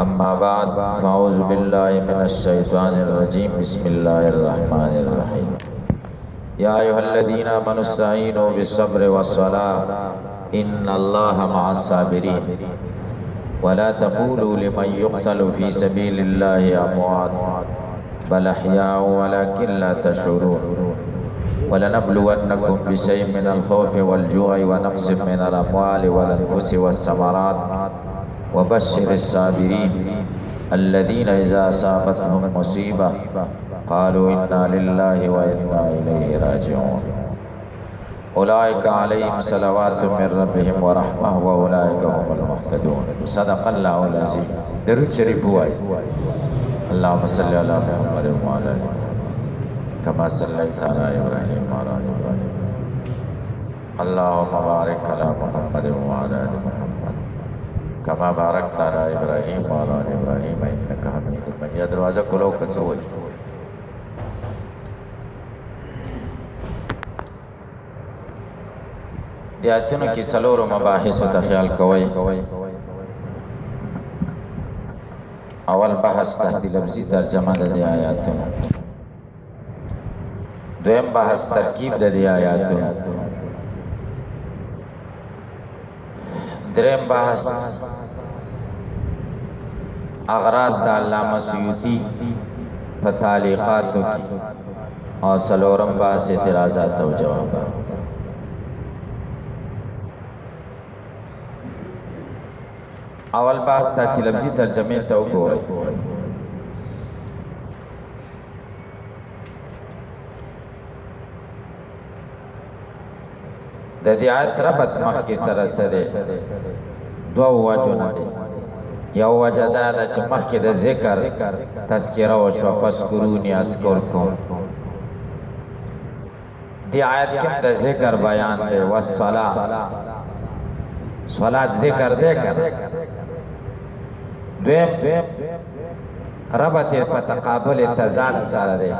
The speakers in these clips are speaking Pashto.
أما بعد فأعوذ بالله من الشيطان الرجيم بسم الله الرحمن الرحيم يا أيها الذين آمنوا استعينوا بالصبر والصلاة إن الله مع الصابرين ولا تقولوا لمن يقتل في سبيل الله أموات بل أحياء ولكن لا تشعرون ولنبلونكم بشيء من الخوف والجوع ونقص من الأموال والأنفس والثمرات وبشر الصابرين الذين إذا أصابتهم مصيبة قالوا إنا لله وإنا إليه راجعون أولئك عليهم صلوات من ربهم ورحمة وأولئك هم المهتدون صدق الله العظيم. درود شریف ہوئی. اللهم صل على محمد وعلى آل محمد كما صليت على إبراهيم وعلى آل إبراهيم. اللهم بارك على محمد وعلى آل محمد كما باركت على إبراهيم وعلى آل إبراهيم إنك حميد مجيد. دروازه کولو کڅوي. د آیاتونو کې څلورو مباحثو ته خیال کوئ. اول بحث تحت لفظي ترجمه د دې آیاتونو، دویم بحث ترکیب د دې آیاتونو، دریم بحث اغراض د علامه سیوطي په تعلیقاتو کې، او څلورم بحث اعتراضات او جوابات. اول بحث تحت لفظي ترجمه ته وګورئ. د دې آیت ربط مخکې سره سره دوه وجونه دي. یو وجه دا ده چې مخکې د ذکر تذکره وشوه، فاذکروني اذکرکم. دې آیت کې د ذکر بیان دی، والصلاة صلات ذکر دی کنه. دویم ربط په تقابل تضاد سره دی.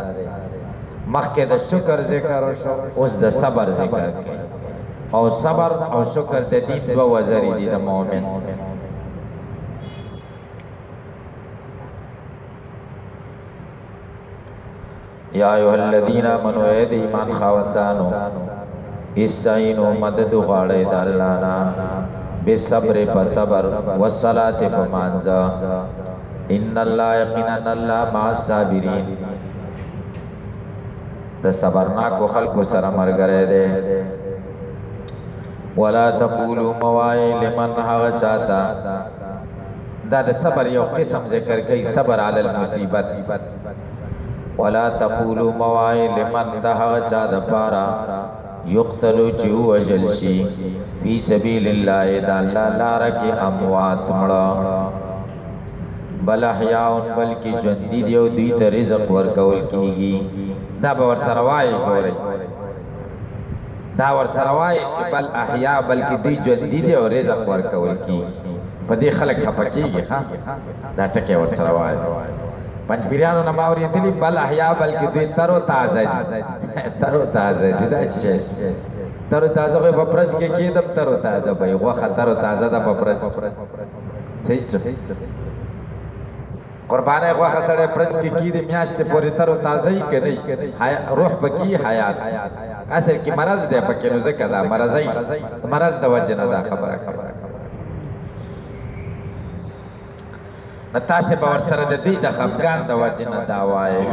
مخکې د شکر ذکر وشو، اوس د صبر ذکر کوي. او صبر او شکر د دې دوه وزرې دي د مؤمن. یا ایها الذین آمنوا اے د ایمان خاوندانو، استعینوا مدد غواړئ د الله نه، بالصبر فصبر والصلاة فمانځه، ان الله یقینا الله مع الصابرین، د صبرناکو خلکو سره ملګری دی. ولا تقولوا موای لمن هغه چاته، دا د صبر یو قسم ذکر کوي، صبر علی المصیبت. ولا تقولوا موای لمن دا هغه چا د پاره یقتلوا چې وجل شي فی سبیل الله د الله لاره کې اموات مړه، بل احیاء بلکې ژوندي دي او دوی ته رزق ورکول کیږي. دا به ورسره وایي، ګورئ دا ورسره وایي چې بل احیاء بلکې دوی ژوندي دي او رزق ورکول کیږي. په دې خلک خفه کیږي. ها دا ټکی ورسره وایي. پنځپیرانو نه ما اورېدلي بل احیاء بلکې دوی تر او تازه دي. تر او تازه دي. دا چې تر او تازه به په پرچ کې کېدم، تر او تازه به غوښه تر او تازه ده په پرچ. صحیح قربانه غوښه سره پرچ کې کېدې میاشتې پورې تر او تازه یې که نه روح پکې حیات. اصل کې مرض دی پکې، نو ځکه دا مرض د وجې نه دا خبره. تاسې به ورسره د دوی د خفګان د وجې نه دا وایئ،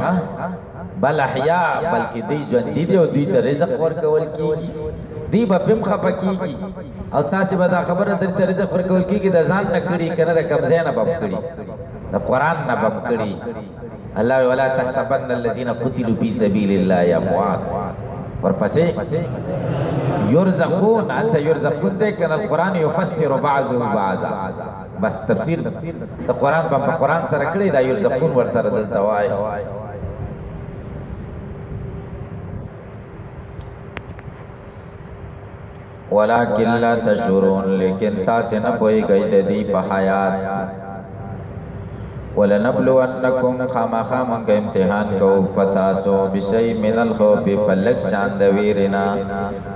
بل احیاء بلکې دوی ژوندي دي او دوی ته رزق ورکول کېږي. دوی به پم خفه کېږي او تاسې به دا خبره دوی ته رزق ورکول کېږي د ځان نه کړي که نه د کوم ځای نه به کړي، د قرآن نه به کړي. الله ولا تحسبن الذین قتلوا فی سبیل الله اموات، ورپسې یرزقون، هلته یرزقون دی که نه القرآن یفسر بعضه بعضا. بس تفسیر د قرآن په قرآن سره کړی، دا یرزقون ورسره دلته وایي. ولکن لا تشعرون، لیکن تاسې نه پوهېږئ د دې په حیات. ولنبلونکم خامخا منگا امتحان کو فتاسو بشئی من الخوف فلک شان دویرنا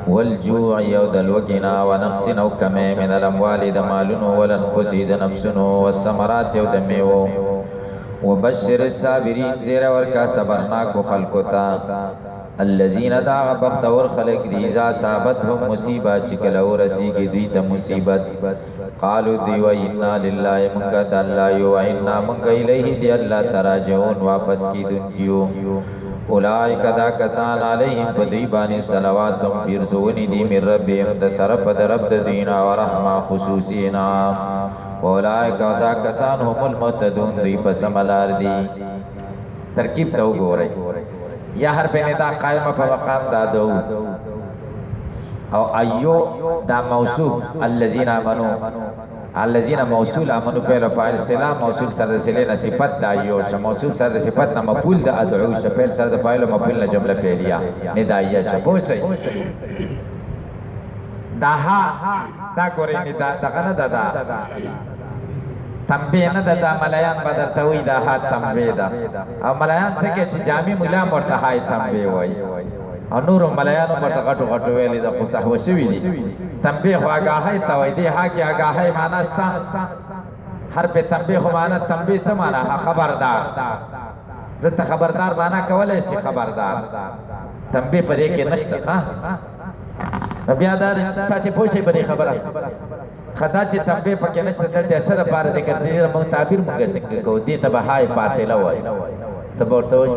والجوع یودلوگنا ونقص نوکم من الاموال دمالنو ولنفسی دنفسنو والسمرات یودمیو وبشر الصابرین زیر ورکا صبرناکو خلقتا الذين داغ بختور خلق دیزا ثابتهم مصیبت چکلو رسیگی دویت مصیبت قالو دیو انا للہ منگا دا اللہ یو انا منگا الیہ دی اللہ تراجعون واپس کی دن کیو اولائک دا کسان علیہم فدیبانی صلواتم فرزونی دی من ربیم دا طرف دا رب دا دینا ورحمہ خصوصینا اولائک دا کسان هم المتدون دی پسملار دی ترکیب تو گو رہی یا ہر پہ ندا قائم پا مقام دا دو او ایو دا موصول الذین آمنو الذین موصول آمنو پہلو پائل سلام موصول سر سلینا صفت دا ایو شا موصول سر صفت نا مفول دا ادعو شا پہل سر دا پائلو مفول نا جملہ پہلیا ندا ایو شا پوچھ سی دا دا گوری ندا دا غنا دا تنبیه نه ده دا ملایان بدر توی دا ها تنبیه ده او ملایان سکه چه جامی ملا مرتا های تنبیه وی او نورو ملایانو مرتا غٹو غٹو ویلی دا خو صحو شوی دی تنبیه خو آگاهی توی دی ها کی آگاهی مانا شتا هر پی تنبیه خو مانا تنبیه چه مانا خبردار دتا خبردار مانا کولی شی خبردار تنبیه پر ایک نشتا بیادار تا چه پوشی بری خبره خدا چې تنبیه پکې نشته دلته اثر لپاره ذکر دي موږ تعبیر موږ څنګه کوو دې ته به هاي فاصله وایي څه ورته وایي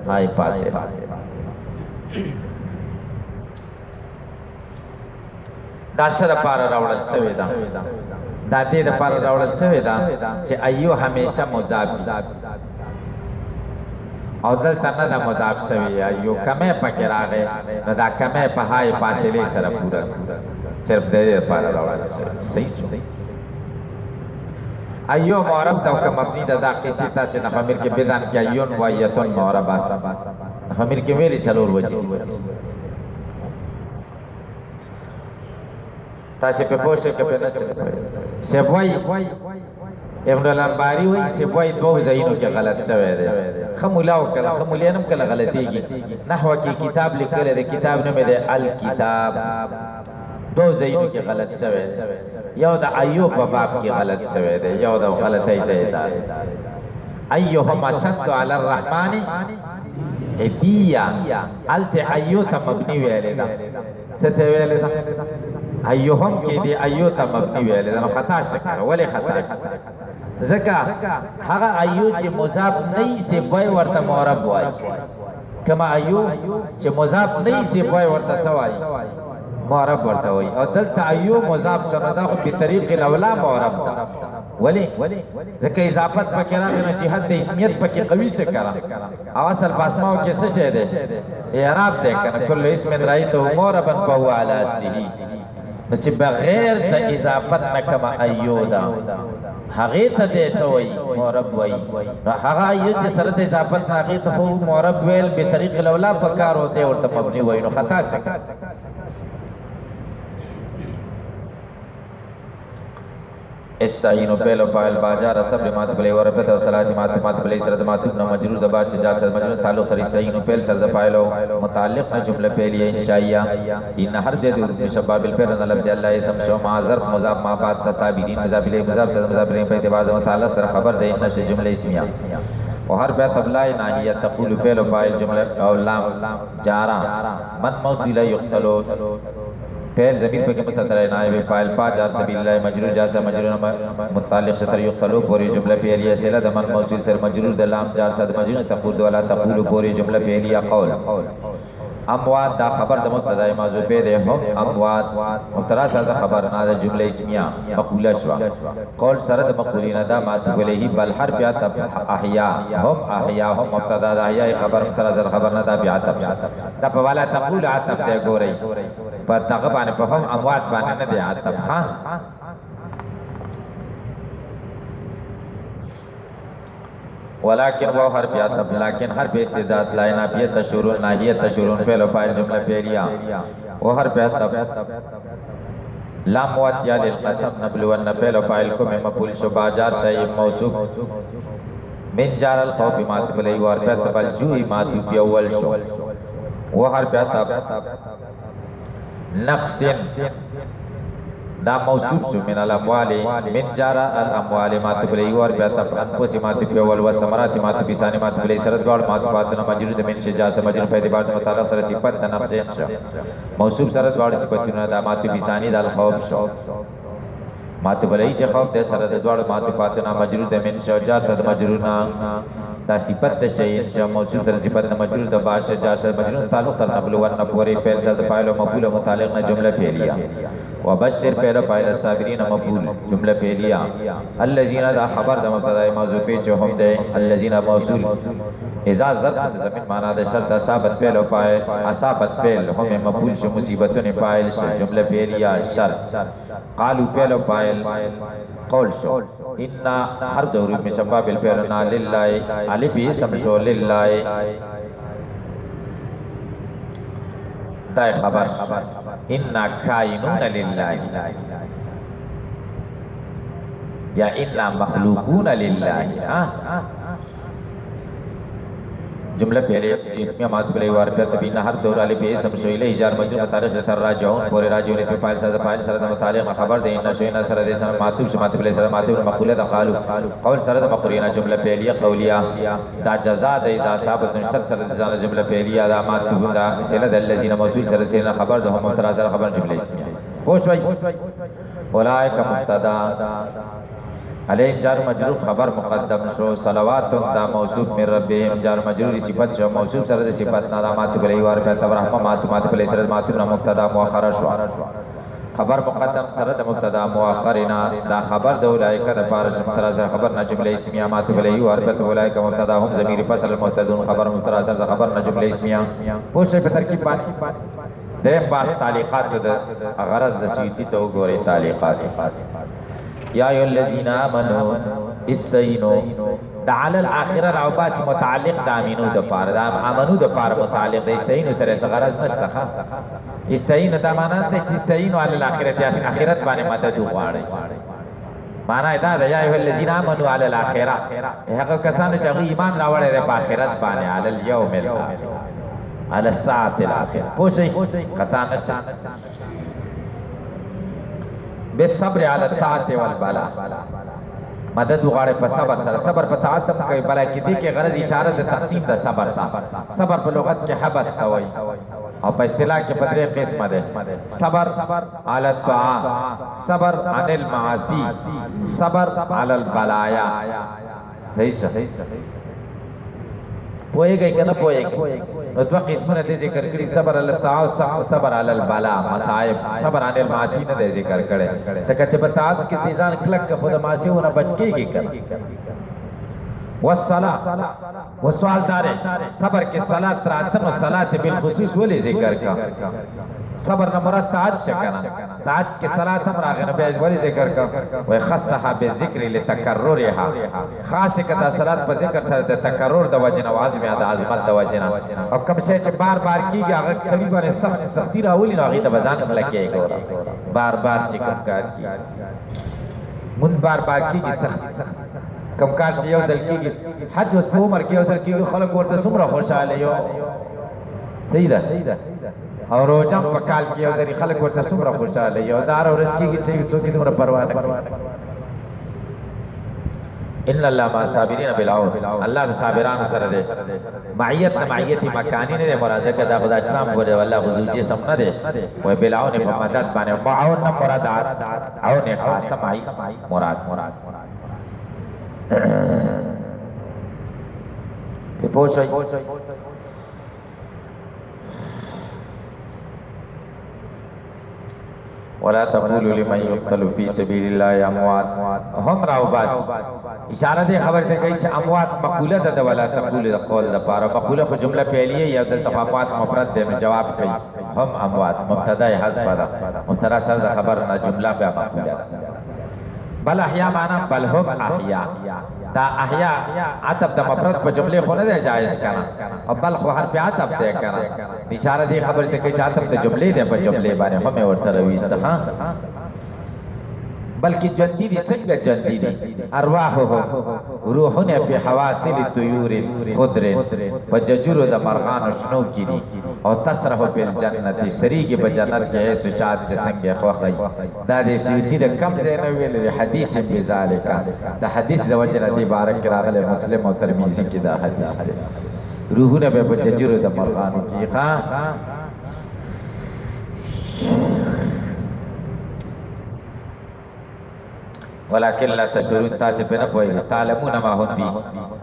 هاي فاصله دا سره لپاره راوړل شوی دا دا دې لپاره راوړل شوی دا چې ایو همیشه مضاف او دلته نه دا مضاف شوی ایو کمه پکې راغی نو دا کمه په هاي فاصله سره پورا صرف دے پارا راوڑا صحیح سو ایو معرب دا کا مبنی دا قیسی تا سے نفامیر کے بیدان کیا ایون و ایتون معرب آسا نفامیر کے ویلی چلور وجی تا سے پہ پوشے کے پہ نسل سیبوائی ابن الانباری ہوئی سیبوائی دو زینوں کے غلط سوے دے خمولاو کلا خمولینم کلا غلطی گی نحو کی کتاب لکلے دے کتاب نمی دے الکتاب دو زینو کی غلط سوے یو دا ایوب باب کی غلط سوے دے یو دا غلط ایجائی دا ایوہم اشد علی الرحمن اتیا علت ایو تا مبنی ویلے دا ستے ویلے دا ایوہم کی دی ایو تا مبنی ویلے دا خطا شکر ولی خطا شکر زکا حقا ایو چی مضاف نئی سے بای ورطا معرب وائی کما ایو چی مضاف نئی سے بای ورطا سوائی معرب ورطا ہوئی اور دلتا ایو مضاف سندا خو بطریق الاولا معرب دا ولی ذکر اضافت پا کرا گنا جہد دے اسمیت پا کی قوی سے کرا او اصل پاسماؤ کے سشے دے اعراب دے کنا کل اسم رائیتو معربن پا ہوا علا اصلی نچی بغیر دا اضافت نکما ایو دا حقیت دے توئی معرب وئی حقا ایو چی سرد اضافت حقیت خو معرب ویل بطریق الاولا پکار ہوتے اور تا مبنی وئی نو خطا شکا استعینو پہلو پائل باجار صبر مات بلے ورفت و صلاة مات بلے سرد ماتوب نا مجرور دباش جا سرد مجرور تعلق خر استعینو پہل سرد پائلو متعلق نا جملہ پہلی انشائیہ ان ہر دے دور شباب الپیرن لفظ اللہ اسم شو مع ظرف مضاف ما بعد تصابیدین مضاف لے مضاف سرد مضاف لے پہ اعتبار متعلق سر خبر دے انش جملہ اسمیہ و ہر بیت ابلائی ناہیہ تقول پہلو پائل جملہ او لام جارا من موصولہ یقتلو پہل زمین پہ کمتا ترائے نائب فائل پا جار سبیل اللہ مجرور جاسا مجرور متعلق ستر یقتلو پوری جملہ پہلیہ سیلہ دا من موصول سر مجرور دا لام جار سا دا مجرور تقول دولا تقول پوری جملہ پہلیہ قول اموات دا خبر دا مبتدا موضوع پہ دے ہم اموات مبتدا سر دا خبر نا دا جملہ اسمیہ مقولہ شوا قول سرد مقولین دا ماتو بلیہی بل حر بیات احیاء ہم احیاء ہم مبتدا دا احیاء خبر مبتدا سر خبر نا دا بیات دا پوالا تقول عاتب دے گو رئی پر تغبان پفهم اموات بانے ندے عاتب خان ولیکن وہ حرف عاتب لیکن حرف استداد لائنا بیت تشورون ناہیت تشورون فعل و فائل جملہ پیلیا وہ حرف عاتب لام واتیا للقسم نبلون فعل و فائل کو میں مقبول شو باجار شئی موصوب من جار الخوف مات بلی وار پیت بالجوئی ماتو پی اول شو وحر پیت نقص دا موصوف شو من الاموال من جارا الاموال ماتو بلی وار پیت انفوسی ماتو پی اول وسمرات ماتو پی ثانی ماتو بلی سرد بار ماتو پاتنا مجرود من شجاز مجرود پیدی بار مطالق سر صفت دا نقص انشا موصوف سرد بار صفتنا دا ماتو پی ثانی دا الخوف شو ماتو بلئی چه خوف ده سره ده دوار ماتو پاتنا مجرور ده من شو جار سره مجرونا دا صفت ده شئی شو موصول سره صفت ده مجرور ده باش جار سره مجرور تعلق تر نبلو ون نبوری پیل سره ده فائل و مبول و متعلق نا جمله پیلیا و بشر پیل فائل الصابرین مبول جمله پیلیا اللذین دا خبر ده مبتدائی موضوع پیچ هم ده اللذین موصول اذا ضرب زمین مانا ده شرط اصابت پیل و فائل اصابت پیل هم مبول شو مصیبتون فائل شو جمله پیلیا شرط قالوا پیلو پایل قول شو انا ہر دوری میں شفا بالپیلنا للہ علی بھی سمشو للہ دائی خبر انا کائنون للہ یا انا مخلوقون للہ جملہ پہلے جس میں مات بلے وار پر تبین ہر دور علی بے سمشو الیہ جار مجرور متعلق تر راجعون پورے راجعون اس میں فاعل سرد متعلق خبر دے ان شو ان سرد سن معطوف شمات بلے سرد معطوف مقولہ قالوا قول سرد مقرینا جملہ پہلیہ قولیہ دا جزاء دا اذا ثابت شرط سرد جان جملہ پہلیہ دا معطوف دا سلد الذين موصول سرد سین خبر دو متراز خبر جملہ اسمیہ خوش وئی اولئک مبتدا علیہ جار مجرور خبر مقدم شو صلوات دا موصوف من ربهم جار مجرور صفت شو موصوف سرد صفت نامات بلی وار پہ تبرحمہ مات بلی سرد ماتنا مبتدا مؤخر شو خبر مقدم سرد مبتدا مؤخرنا دا خبر دو اولئک دا پارش متراز خبر نا جملہ اسمیہ مات بلی وار پہ اولئک مبتدا هم ضمیر فصل المبتدون خبر متراز خبر نا جملہ اسمیہ وہ شے پہ ترکیب پانی دیم باس تعلیقات دا غرض دا سیوتی تو گورے تعلیقات یا ایو الذین آمنوا استعینوا دا علی الاخرہ راوباس متعلق دا امینو دا پار دا آمنو دا پار متعلق دا استعینو سر ایسا غرض نشتا استعینو دا مانا دا استعینو علی الاخرت یا اخرت بانے مددو غوارے مانا دا دا یا ایو الذین آمنوا علی الاخرہ حقا کسانو چاہو ایمان راوڑے دا پا اخرت بانے علی اليوم الاخر علی الساعت الاخر پوشی قطع نشا بالصبر على الطاعت والبلا مدد وغاڑے پر صبر سر صبر پر طاعت تم کئی بلا کی دی کہ غرض اشارت تقسیم دا صبر تا صبر پر لغت کے حبس توئی اور پر اصطلاح کے پدرے قسم دے صبر على الطاعت صبر عن المعاصی صبر على البلایا صحیح پوئے گئی کہ نہ پوئے گئی دو قسموں نے دے ذکر کری صبر علی الطاعت صبر علی البلاء مصائب صبر عن المعاصی نے دے ذکر کرے تکہ چھ بتاعت کی تیزان کلک کا خود معاصی ہونا بچ کے گی کر والصلاة والسؤال دارے صبر کے صلاة تراتن والصلاة بالخصوص ولی ذکر کا صبر نمرات تعاد شکنا تعاد کے صلاة ہم راغن بیج ولی ذکر کا وخصها بالذکر لتکررها خاص کتا صلاة پر ذکر سر تکرر دا وجنا وعظم دا عظمت دا وجنا اور کم سے چھ بار بار کی گیا اگر سبی بانے سختی راولی نو آغی دا بزان ملکے گا بار بار چکم کار کی من بار بار کی گی سختی کم کار چھ یو دل کی گی حج اس پو عمر کی یو دل کی گی خلق ورد سمرا خوش آلے یو صحیح دا اور روجم پکال کی اور ذری خلق ورته سمره خوشاله یو دار اور اس کی چې څوک دې پروا نه ان الله مع الصابرین بالعون الله د صابرانو سره دی معیت مکانی نه مراد ده دا خدای اجسام ور والله خصوصي سم نه دی و بالعون په مدد باندې معون نه مراد عون خاصه معی مراد په پوښي ولا تقولوا لمن يقتل في سبيل الله اموات هم راو باس اشارہ دے خبر تے کئی چھ اموات مقولہ دا ولا تقولوا قول دا پارا مقولہ کو جملہ پہلیے یا دل تفاقات مفرد دے میں جواب کئی ہم اموات مبتدا حذف دا مبتدا سر دا خبر نہ جملہ پہ مقولہ دا بل احیاء معنی بل هم احیاء دا احیاء عطب دا مفرد پہ جملے خو نہ دے جائز کرنا اور بل خو حرف عطب دے کرنا اشارہ دی خبر تے کہ عطب تے جملے دے پہ جملے بانے ہمیں ورتہ رویست ہاں بلکہ جندی دی سنگا جندی دی ارواحهم روحون پی حواصل طیور خضر وججر دا مرغان شنو کی دی او تصرح پی الجنت سریگی بجنت کے ایسو شاد چے سنگے خوخی دا دی سیوتی دا کم زینویل دی حدیث بزالکا دا حدیث دا وجل دی بارک راغل مسلم و ترمیزی کی دا حدیث دی روحون پی بججر دا مرغان کی خواہ ولیکن لا تشعرون تاسے پہ نہ پوئے گا تعلمون ما ہم بھی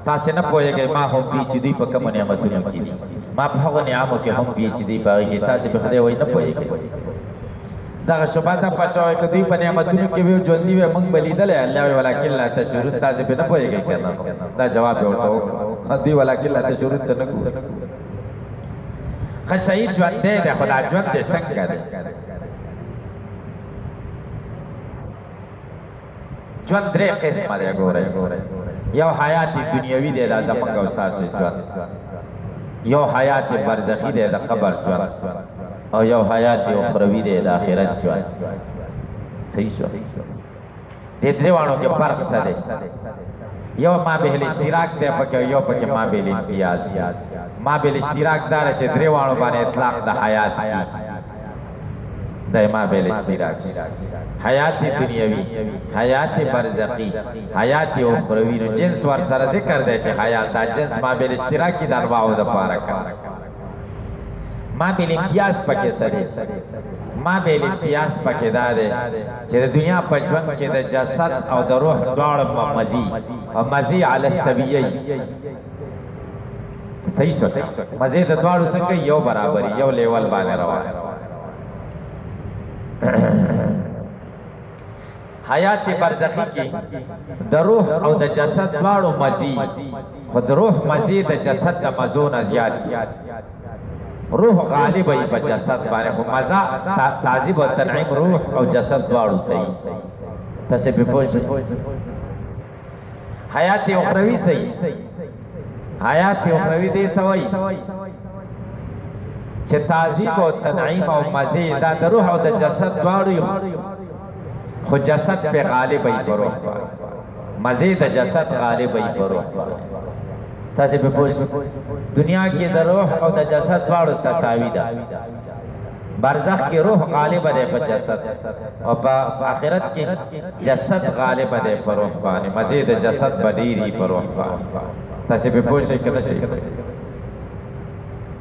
تاسے نہ پوئے گا ما ہم بھی چدی پا کم نعمتوں کی دی ما پا حق نعموں کے ہم بھی چدی پاگی گی تاسے پہ خدے وہی نہ پوئے گا دا شباتا پاسوئے کدی پا نعمتوں کے بھی جوندی وے منگ بلی دلے اللہ ولیکن لا تشعرون تاسے پہ نہ پوئے گا کہنا دا جواب ہوتا ہو دی ولیکن لا تشعرون تنکو خش شہید جوان دے دے خدا جوان دے سنگ دے جوان درے قسم دے گو رہے یو حیات دنیاوی دے دا زمانگ استاد سے جوان یو حیات برزخی دے دا قبر جوان اور یو حیات اخروی دے دا آخرت جوان صحیح شو دے دریوانوں کے فرق سا دے یو ما بہل اشتراک دے پکے یو پکے ما بہل امتیاز ما بہل اشتراک دارے چے دریوانوں بانے اطلاق دا حیات کی دا ما بہل اشتراک حیات دنیاوی حیات برزخی حیات اخروی نو جنس ور سر ذکر دے چے حیات دا جنس ما بیل اشتراکی دا انواعو دا پارکا ما بیل امتیاز پکے سدے ما بیل امتیاز پکے دا دے چے دنیا پجون کے دا جسد او دا روح دوار مزی او مزی علی السبیئی صحیح سوٹ مزی دا دوارو سنگا یو برابری یو لیول بانے روا حیات برزخی کی دا روح او دا جسد وارو مزید خود روح مزید دا جسد دا مزون زیاد روح غالب ای با جسد بارے خود مزا تعذیب و تنعیم روح او جسد وارو تایی تاسے پہ پوچھ حیات اخروی سی حیات اخروی دیتا وی چھ تعذیب و تنعیم او مزید دا روح او دا جسد وارو خود جسد پہ غالب ای بروح پا مزید جسد غالب ای بروح پا تاسے پہ پوچھ دنیا کی دا روح اور دا جسد وارو تساوی دا برزخ کی روح غالب دے پا جسد اور پا آخرت کی جسد غالب دے پا روح پا مزید جسد بدیری پا روح پا تاسے پہ پوچھ کدسی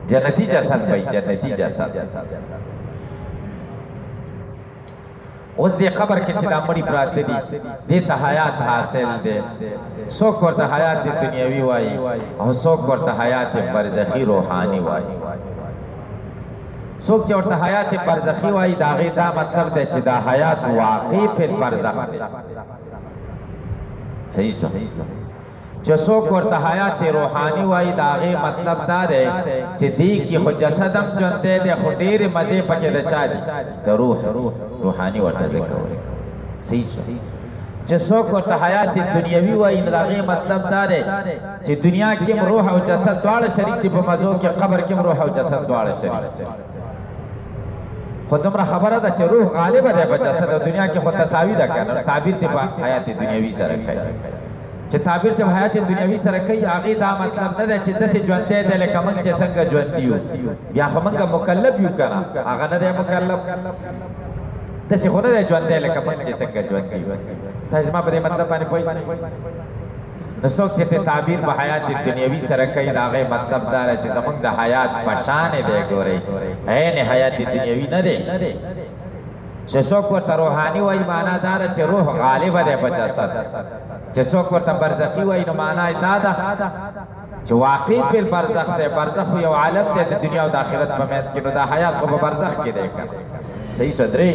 جنتی جسد بھئی جنتی جسد اس دے قبر کے چلا مڑی پرات دی دیتا حیات حاصل دے سوک ورطا حیات دنیاوی وائی اور سوک ورطا حیات برزخی روحانی وائی سوک چورتا حیات برزخی وائی داغی دا مطلب دے چی دا حیات واقعی پھر برزخ دے صحیح سو چو سوک ورطا حیات روحانی وائی داغی مطلب دا دے چی دی کی خود جسدم چونتے دے خود دیر مزے پکے دا چا دی دا روحانی ورطا ذکر ہوئے صحیح سو چی سوک ورطا حیات دنیاوی وائی داغی مطلب دا دے چی دنیا کم روح و جسد دوار شریک دی پا مزو کی قبر کم روح و جسد دوار شریک خود تمرا خبر دا چی روح غالب دے پا جسد دنیا کی خود تصاوی دا کرنا تعبیر دی پا حیات دنیاوی سر رکھائی چه تعبیر ته حیات دنیاوی سره کوي هغه دا مطلب نه دی چې داسې ژوندی دی لکه موږ چې څنګه ژوندي یو بیا خو موږ مکلف یو که نه هغه نه دی مکلف داسې خو نه دی ژوندی لکه موږ چې څنګه ژوندي یو تاسې زما په دې مطلب باندې پوه شئ نو څوک چې تعبیر په حیات دنیاوی سره کوي د هغې مطلب دا دی چې زموږ د حیات په شانې دی ګورئ عین حیات دنیاوی نه دی چې څوک ورته روحاني وایي معنا دا ده چې روح غالبه دی په جسد چې څوک ورته برزخي وایي نو معنا یې دا ده چې واقعي فی البرزخ دی برزخ یو عالم دی د دنیا او د آخرت په منځ کې نو دا حیات خو په برزخ کې دی صحیح شو درې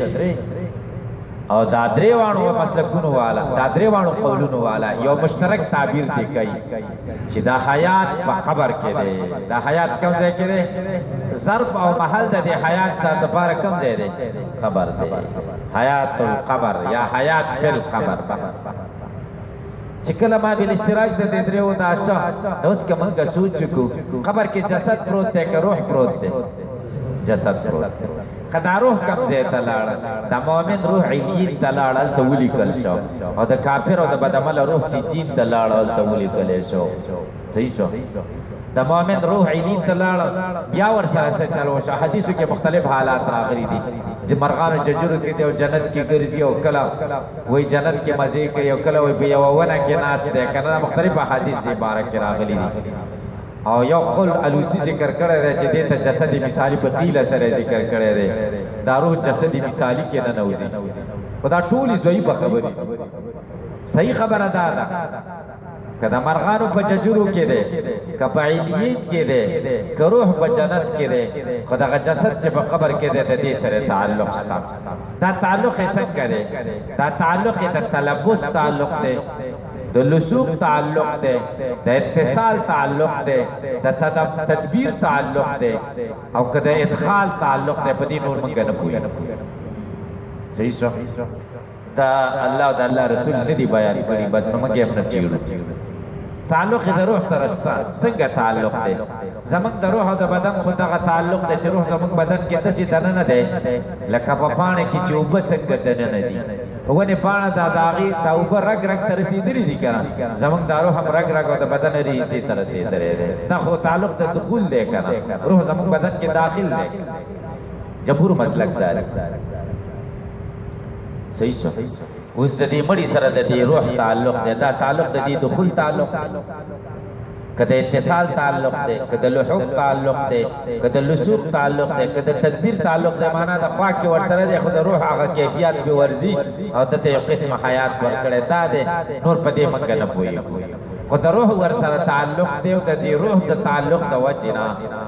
او دا درې واړو مسلکونو والا دا درې واړو قولونو والا یو مشترک تعبیر دی کوي چې دا حیات په قبر کې دی دا حیات کوم ځای کې دی ظرف او محل د دې حیات د پاره کوم ځای دی قبر دی حیات القبر یا حیات فی القبر چې کله ما بل اشتراک د دې درو دا شاه اوس که موږ سوچ کو قبر کې جسد پروت دی که روح پروت دی جسد پروت خدا روح کم ځای ته لاړ د مؤمن روح علیین ته لاړ هلته ولیکل شو او د کافر او د بدعمله روح سجین ته لاړ هلته ولیکلی شو صحیح شو د مؤمن روح علیین ته لاړ بیا ورسره څه چل وشو حدیثو کې مختلف حالات راغلي دي چې مرغانو ججرو کې دي او جنت کې ګرځي او کله وایي جنت کې مزې کوي او کله وایي په یوه ونه کې ناست دی که نه مختلف احادیث دې باره کې راغلي دي او یو قول الوسی ذکر کړی دی چې دې ته جسد مثالي په قیله سره ذکر کړی دی دا روح جسد مثالي کې نه نوځي خو دا ټولې ضعیفه خبرې صحیح خبره دا ده که د مرغانو په ججرو کې دی که په علیین کې دی که روح په جنت کې دی خو دغه جسد چې په قبر کې دی د دې سره تعلق شته دا تعلق یې څنګه دی دا تعلق یې د تلبس تعلق دی د لسوق تعلق دی د اتصال تعلق دی د تدبیر تعلق دی او که د ادخال تعلق دی په دې نور موږ نه پوهېږو صحیح شو دا الله او د الله رسول نه دي بیان کړي بس نو موږ یې هم نه چیړو تعلق د روح سره شته څنګه تعلق دی زموږ د روح او د بدن خو دغه تعلق دی چې روح زموږ بدن کې داسې دننه دی لکه په پاڼې کې چې اوبه څنګه دننه دي ونې پاڼه دا د هغې دا اوبه رګ رګ ته رسېدلي دي که نه زموږ دا روح هم رګ رګ او د بدن ریسې ته رسېدلی دی دا خو تعلق د دخول دی که نه روح زموږ بدن کې داخل دی جمهور مسلک دا دی صحیح شو اوس د دې مړي سره د دې روح تعلق دی دا تعلق د دې دخول تعلق دی که د اتصال تعلق دی که د لحوق تعلق دی که د لسوق تعلق دی که د تدبیر تعلق دی معنا د خوا کې ورسره دی خو د روح هغه کیفیت پې ورځي او دته یو قسم حیات ورکړی دا دی نور په دې موږ نه پوهېږو خو د روح ورسره تعلق دی او د دې روح د تعلق د وجې نه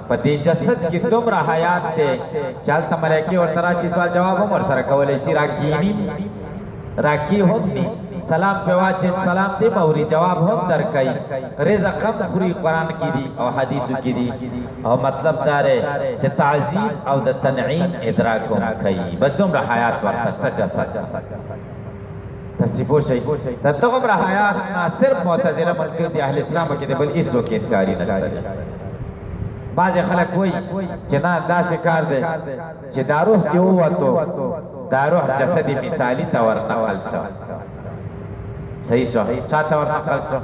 په دې جسد کې دومره حیات دی چې هلته ملایکې ورته راشي سوال جواب هم ورسره کولی شي راکیني راکی هم نی سلام پہ واچن سلام دے موری جواب هم در کئی رزق هم خوری قرآن کی دی او حدیثو کی دی او مطلب دارے چه تعظیم او د تنعیم ادراک هم کئی بس دومره حیات ورکشتا جسد تصیبو شئی تدغم را حیات نا صرف معتزله منکر دی اہل اسلام کی دی بل اسو کی انکاری نشتا دی بعض خلق وی چه نا دا سکار دے چه دا روح کی ہوتو دا روح جسدی مثالی تور نقل شو صحیح شو چا تور نقل شو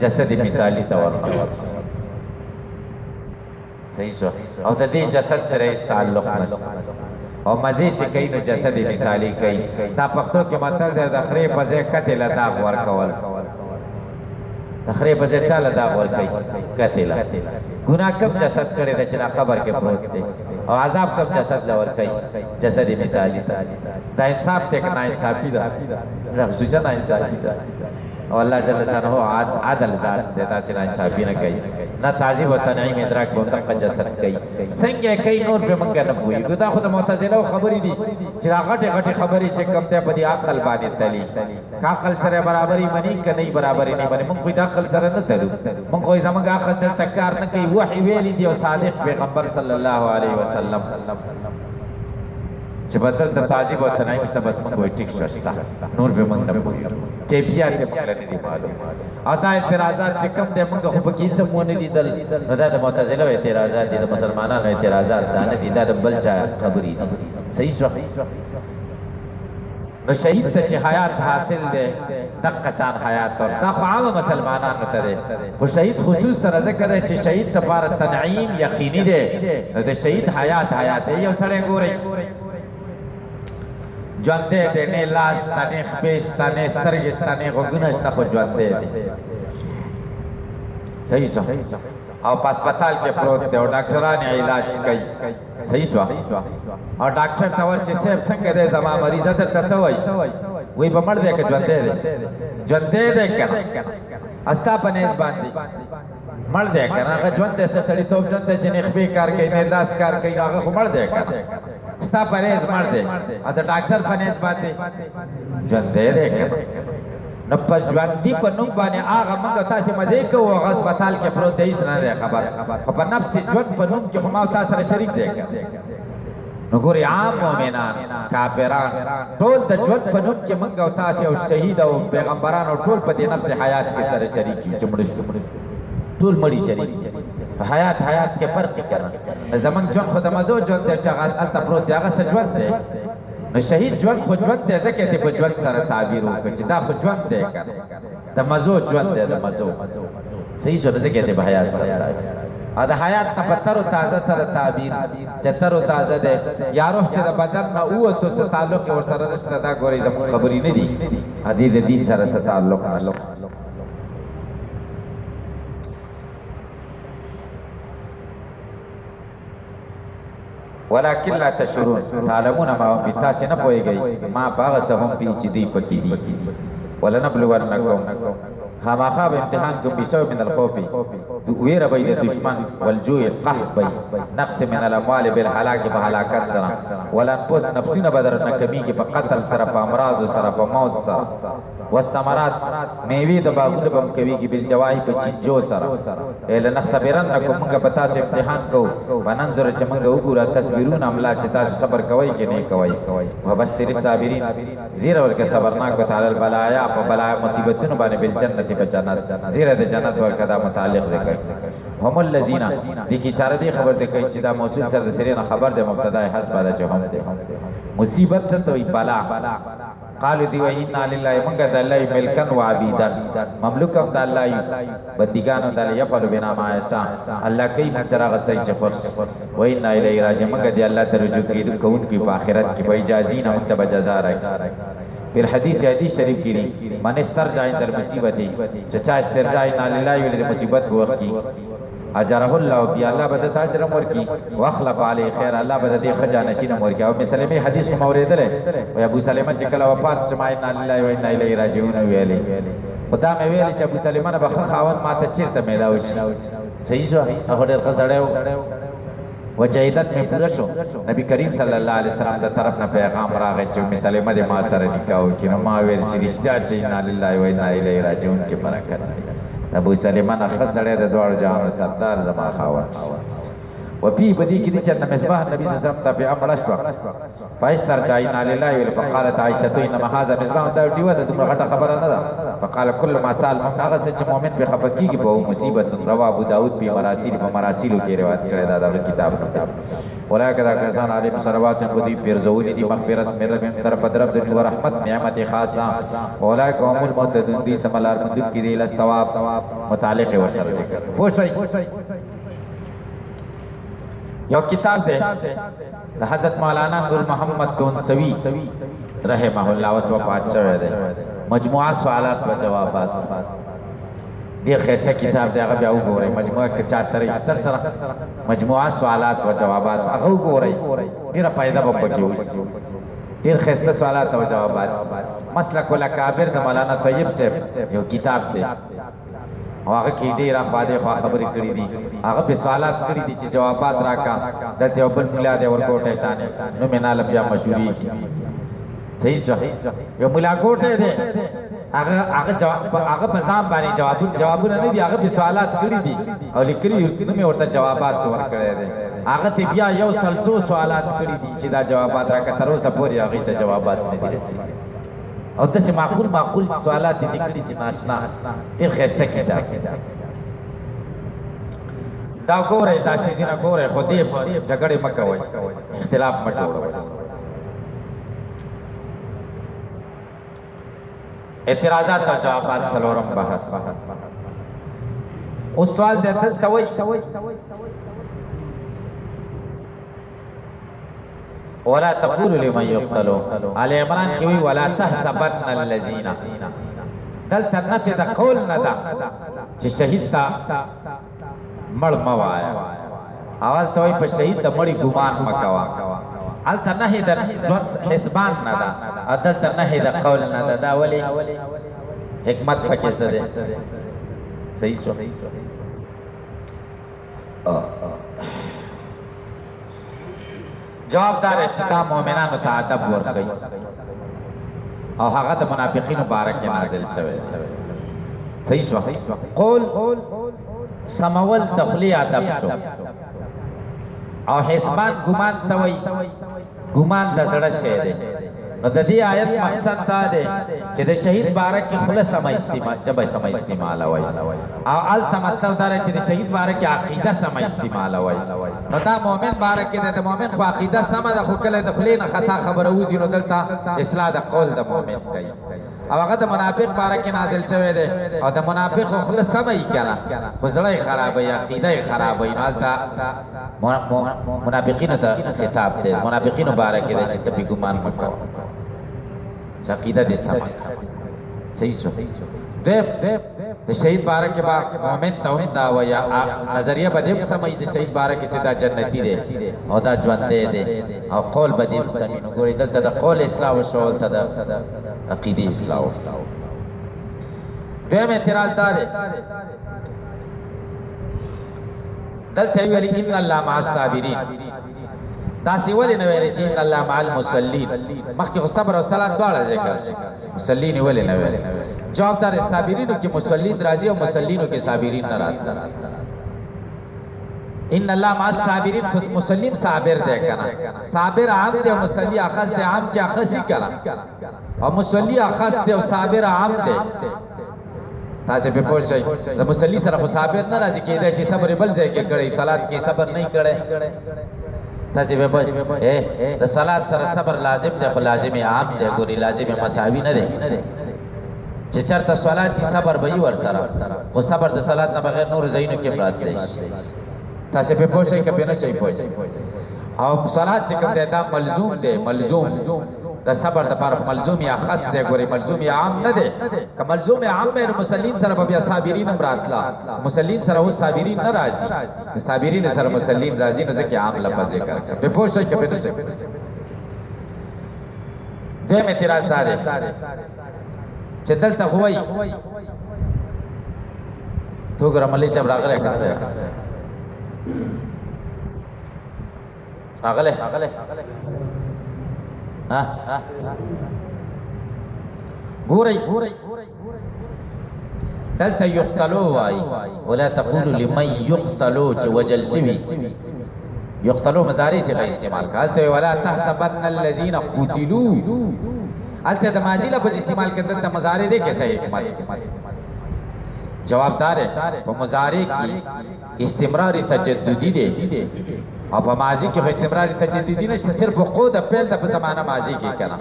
جسدی مثالی تور نقل شو صحیح شو او دا دی جسد سره اس تعلق نشو او مزی چی کئی نو جسدی مثالی کئی دا پختو کی مطلب دے دخری پزے قتل داغ ورکول دخری پزے چال داغ ورکی قتل گناہ کم جسد کرے دا چنا قبر کے پروت دے اور عذاب کم جسد لور کئی جسد مثالی دا انصاف تے کہ نا انصافی دا سوچا نا انصافی دا اور اللہ جل شانہ عادل ذات دیتا چنا انصافی نہ کئی نہ تعظیم و تنعیم ادراک بہتا جسد کئی سنگے کئی نور پہ منگا نبوئی گدا خود معتزلہ خبری دی چرا غٹے غٹے خبری چکم تے بدی عقل بانے تلی عقل سر برابری منی کہ نہیں برابری نہیں بنی من کوئی عقل سر نہ تلو من کوئی زمانگا عقل دل تکار نہ کئی وحی ویلی دی و صادق پیغمبر صلی اللہ علیہ وسلم چه بدل تا تعجیب و تنعیم استا بس من کوئی ٹک شستا نور بے من نبوئی کیفیات دے منگلہ ندی معلوم آتا اعتراضات چکم دے منگا خوب کی سمونے دی دل دا دا معتزلہ و اعتراضات دی دا مسلمانان و اعتراضات دانا دی دا دا بلچا خبری دی صحیح شو نو شہید تا چه حیات حاصل دے دقشان حیات اور دا عام مسلمانان نتا دے وہ شہید خصوص سر ذکر دے چه شہید تا پار تنعیم یقینی دے دا شہید حیات دے یو سڑے گو رہی جوندے دے نے لاش تانے خبیش تانے سرگش تانے غگنش تا خود جوندے دے صحیح سو اور پاسپتال کے پروت دے اور ڈاکٹران علاج کئی صحیح سو اور ڈاکٹر تاور چی سیب سنگ دے زمان مریضہ در تسوئی وہی بمڑ دے کہ جوندے دے کنا استا پنیز باندی مڑ دے کنا اگر جوندے سے سڑی توب جوندے جنی خبی کار کئی نیلاس کار کئی آگا خو مڑ دے کنا ستا پنیز مر دے اور ڈاکٹر پنیز باندے جوندے دے کنا نو پس جواندی پا نم بانے آغا منگا تاسی مزے کو آغا اسپتال کے پرو دیس نہ دے خبر پا نفس جوند پا نم کی خماو تاثر شریک دے کر نو گوری عام مومنان کافران ٹول دا جوند پا نم کی منگا تاسی او شہید او پیغمبران او ٹول پا دی نفس حیات کے سر شریکی چمڑش ٹول مڑی شریک حیات کې فرق کړه زمون ژوند خو د مزو ژوند دی چې هغه الته پروت دی هغه څه ژوند دی نو شهید ژوند خو ژوند دی ځکه چې په ژوند سره تعبیر وکړي چې دا خو ژوند دی کنه د مزو ژوند دی د مزو صحیح شو ځکه چې په حیات سره دا حیات نه په تر تازه سره تعبیر چې تر تازه ده یا روح چې د بدن نه اوته څه تعلق ورسره نشته دا ګوري زموږ خبرې نه دي حدیث دین سره څه تعلق نشته ولكن لا تشعرون تعلمون ما هم بتاس نه پويږي ما باغ سهم پی چې دی پکې دي ولنبلونکم خامخا به امتحان کوم بشو من الخوف وير بيد دشمن والجوع قحط بي نقص من الاموال بالهلاك بهلاكت سره ولنفس نفسنا بدرنا کمیږي په قتل سره په امراض سره په موت سره والثمرات میوه د باغونو بم کوي بالجواهی په چینجو سره اله نختبرنکم موږ په تاسو امتحان کوو وننظر چې موږ وګورو تصویرونه عملا چې تاسو صبر کوئ کې نه کوئ وبشر الصابرین زیره ورکه صبرناک تعالی البلایا په بلا مصیبتونو باندې بالجنت بجنت زیره د جنت ورکه دا متعلق ذکر هم الذين دي کی اشاره دی خبر ده کوي چې دا موصول سره د سره خبر ده مبتدا حسب ده چې هم ده مصیبت ته وي بلا قال دی و ان لله منګ د الله ملکن و عبیدن مملوکم د الله بدګانو د الله یفعل بنا ما یشاء الله کوي مچرا غسای چې فرض و ان الیه راجع منګ دی الله ته رجوع کیدو کون کی په آخرت کې به اجازین او تب جزا راکړي پھر حدیث شریف کی من استرجع عند المصیبت چچا استرجاع ان لله ولې مصیبت وخت کی اجره الله بي الله بده تاجر مور کی واخلف علی خیر الله بده دې خجانه شي مور کی او مسلمه حدیث کو موریدل او ابو سلمہ چې کله وفات شمای ان لله و انا الیه راجعون ویلي خدا مې ویل چې ابو سلمہ نه بخښ خاون ماته چیرته میلاو شي صحیح شو هغه ډېر خزړیو وجیدت میں پورا شو نبی کریم صلی اللہ علیہ وسلم دا طرف نہ پیغام راغی چې مسلمه دې ما سره نکاح وکړي نو ما ویل چې رښتیا چې ان لله و انا الیه راجعون کې برکت ابو سلیمان خزړې د دوړ جهان سردار زما خاوند وفي بدی کې چې مصباح نبی صلی الله علیه وسلم ته امر شو فاستر چاینا لله ویل فقالت عائشه انما هذا مصباح دا دیو د دومره غټه خبره نه ده فقال كل ما سال هغه چې مؤمن به خفقيږي په مصیبت روا ابو داود په مراسیل کې روایت کړی دا د کتاب ولکه دا کسان علی صلوات په دې پیرزولې دي مغفرت مې رب طرف درب د رحمت نعمت خاصه ولکه هم المتدون دي سملار مند کې دی له ثواب متعلق ورسره ذکر پوښتای یو کتاب ده د حضرت مولانا نور محمد تونسوی رحمه الله وفات شوی ده مجموعه سوالات و جوابات ډیر خسته کتاب دی هغه بیا وګورئ مجموعه کې 4 سره 70 سره مجموعه سوالات و جوابات هغه وګورئ ډیره فائدہ به پکې وي ډیر خسته سوالات او جوابات مسلک الاکابر د مولانا طیب صاحب یو کتاب دی هغه کې ډیر افاده خبرې کړې دي هغه په سوالات کړې دي چې جوابات راکا د یو بل مولا دی ورکوټه شانه نو مینال بیا مشهوري صحیح یو مولا کوټه دی هغه جواب هغه په ځام باندې جوابونه نه دي هغه په سوالات کړې دي او لیکلي نو مې ورته جوابات ورکړې دي هغه ته بیا یو سلسو سوالات کړې دي چې دا جوابات راکا تر اوسه پورې هغه ته جوابات نه دي او داسې معقول سوالات دي کړي چې ناشنا ډېر ښایسته کتاب دا ګورئ دا څیزونه ګورئ خو دې جګړې مه کوئ اختلاف مه جوړوئ اعتراضات او جوابات څلورم بحث اوس سوال دی دلته وایي ولا تقول لمن يقتل آل عمران کی وی ولا تحسبن الذين دلته نفي د قول نه ده چې شهید تا مړ موایا اول ته وی په شهید د مړی ګمان مکوا الته نه د حسبان نه ده دلته نه د قول نه ده دا ولی حکمت پکې څه ده صحیح شو جوابدار چې دا مؤمنانو ته ادب ورکړي او هغه د منافقینو بارک نازل شوی صحیح شو قول سمول تخلی ادب شو او حسبان ګمان ته وای ګمان د زړه شی دی نو د دې آیت مقصد دا دی چې د شهید بارک کې خلص سم استعمال جبه سم استعمال وای او ال مطلب دا چې د شهید بارک کې عقیده سم استعمال وای نو دا مؤمن بارک کې د مؤمن خو عقیده سم ده خو کله د خلینو خطا خبره وځي نو دلته اصلاح د قول د مؤمن کوي او هغه د منافق بارک کې نازل شوی دی او د منافق خلص سم یې کړه خو زړه خراب وي عقیده خراب وي نو دا منافقینو ته خطاب دی منافقینو بارک کې چې په ګمان مکو عقیده دې سم صحیح شو د شهید بارک کې با مؤمن توحید دا ویا نظریه به دې سمې د شهید بارک کې دا جنتی دی او دا ژوند دی او قول به دې سمې نو ګورې دلته د قول اصلاح او شول ته د عقیده اصلاح دیم اعتراض دا دی دلته ویلي ان الله مع الصابرین دا سی ولې نه ویلي چې ان الله مع المصلین مخکې خو صبر او صلات دواړه ذکر مصلین ولې نه ویلي جواب دار صابرینو کې مصلین راځي او مصلینو کې صابرین نه راځي ان الله مع الصابرین خو مصلین صابر دی کنه صابر عام دی او مصلی اخص دی عام کې اخصی کړه او مصلی اخص دی او صابر عام دی تاسو په پوښتنه د مصلی سره خو صابر نه راځي کېدای شي صبر بل ځای کې کړي صلات کې صبر نه کړي تاسو په پوښتنه د صلات سره صبر لازم دی خو لازم عام دی ګوري لازم مساوي نه دی چې چرته صلات کې صبر به ور سره او صبر د صلات نه بغیر نور زینو کې برات دی تاسو په پوښتنه کې نه شي پوښتنه او صلات چې کوم دی دا ملزوم دی ملزوم دا صبر د پر ملزوم یا خاص دی ګوري ملزوم یا عام نه دی که ملزوم عام مې مسلین سره بیا صابرین براتلا مسلین سره او صابرین نه راځي صابرین سره مسلین راځي نه ځکه عام لفظ ذکر کړ په پوښتنه کې په څه دې مې اعتراض دار چې دلته هوای تو ګرام ملي چې راغله کړه اغله ها ګورئ دلته یقتلوا وای ولا تقولوا لمن یقتلوا چې وجل سوي یقتلوا مضارع سے استعمال کالته ولا تحسبن الذين قتلوا الته د ماضی لفظ استعمال کړه دلته مضارع دې کیسه حکمت جواب دار ہے په مضارع کې استمرار تجددی دی او په ماضی کې استمرار تجدیدی نشته صرف وقوع د فعل د زمانہ ماضی کې کړه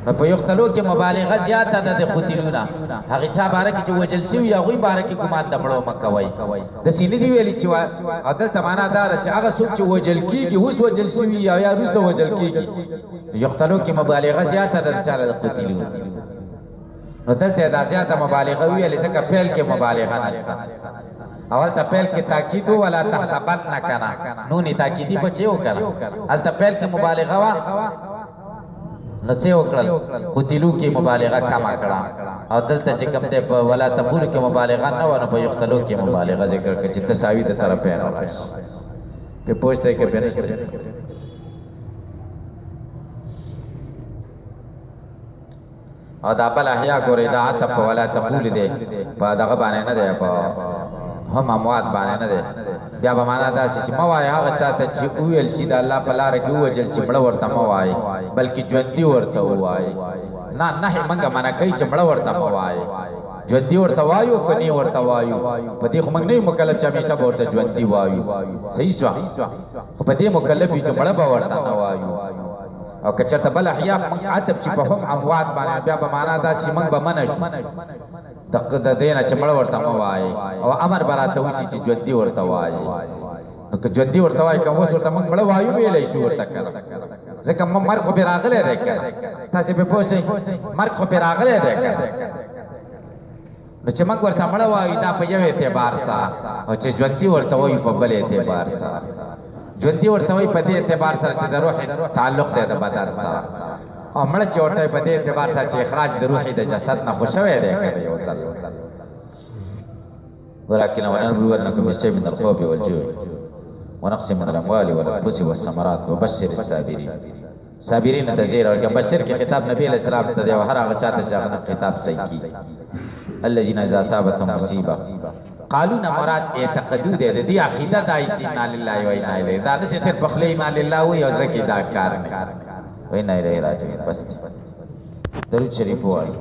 نو په یقتلوا کې مبالغه زیاته ده د قتلونا هغه چا باره کې چې وجل شوی یا غوی باره کې ګمان د مړو مکوي د سینې دی ویلي چې عدل تمانا دار چې هغه څوک چې وجل کیږي اوس وجل شوی یا روز وجل کیږي یقتلوا کې مبالغه زیاته ده چې د قتلونا نو دلته دا زیاته مبالغه ویلې ځکه فعل کې مبالغه نشته اول ته پہل کې تاکید ولا تحسبن کنا نونی تاکیدی بچي وکړه ال ته پہل کې مبالغه وا نسې وکړل قتلوا کې مبالغه کم کړه او دلته چې کوم ته ولا تقول کې مبالغه نه ونه په یختلو کې مبالغه ذکر کړي چې تساوی د طرف نه راشي په پوښتنه کې بنشته او دا بل احیا ګورې دا عطف ولا تقول دې په دغه باندې نه دی په هم اموات باندې نه دی بیا به معنا دا چې موای هغه چاته چې ویل شي د الله په لار کې وجل چې مړ ورته موای بلکې ژوندۍ ورته وای نه نه منګه معنا کوي چې مړ ورته موای ژوندۍ ورته وایو کني ورته وایو په دې خو موږ نه مکلف چې همیشه ورته ژوندۍ وایو صحیح شو خو په دې مکلف چې مړ به ورته نه وایو او که چرته بل احیا موږ عتب چې په هم اموات باندې بیا به معنا دا چې موږ به منش د دینه چې مړ ورته موای او امر براته وشي چې ژوندۍ ورته وای نو که ژوندۍ ورته وای کوم ورته موږ مړ وایو ویلې شو ورته کړه ځکه مرګ خو به راغلی دی کړه تاسو په پوښتنه مرګ خو به راغلی دی کړه نو چې موږ ورته مړ وایو دا په یو اعتبار سره او چې ژوندۍ ورته وایو په بل اعتبار سره ژوندۍ ورته وایو په دې اعتبار سره چې د روح تعلق دی د بدن سره او مړ چوټه په دې اعتبار سره چې اخراج د روح د جسد نه خوشوي دی کوي یو ځل ولكن ونبلونكم بشيء من الخوف والجوع ونقص من الاموال والانفس والثمرات وبشر الصابرين صابرین تذیر اور بشر کے خطاب نبی علیہ السلام ته دی هر هغه چاته چې هغه خطاب صحیح کی الذين اذا اصابتهم مصیبه قالوا مراد اعتقدوا دې دې عقیده دای چې ان لله و انا الیه دا نه صرف بخلی ایمان لله وي او ځکه دا کار نه و انا الیه راجعون. بس درود شریف وایي.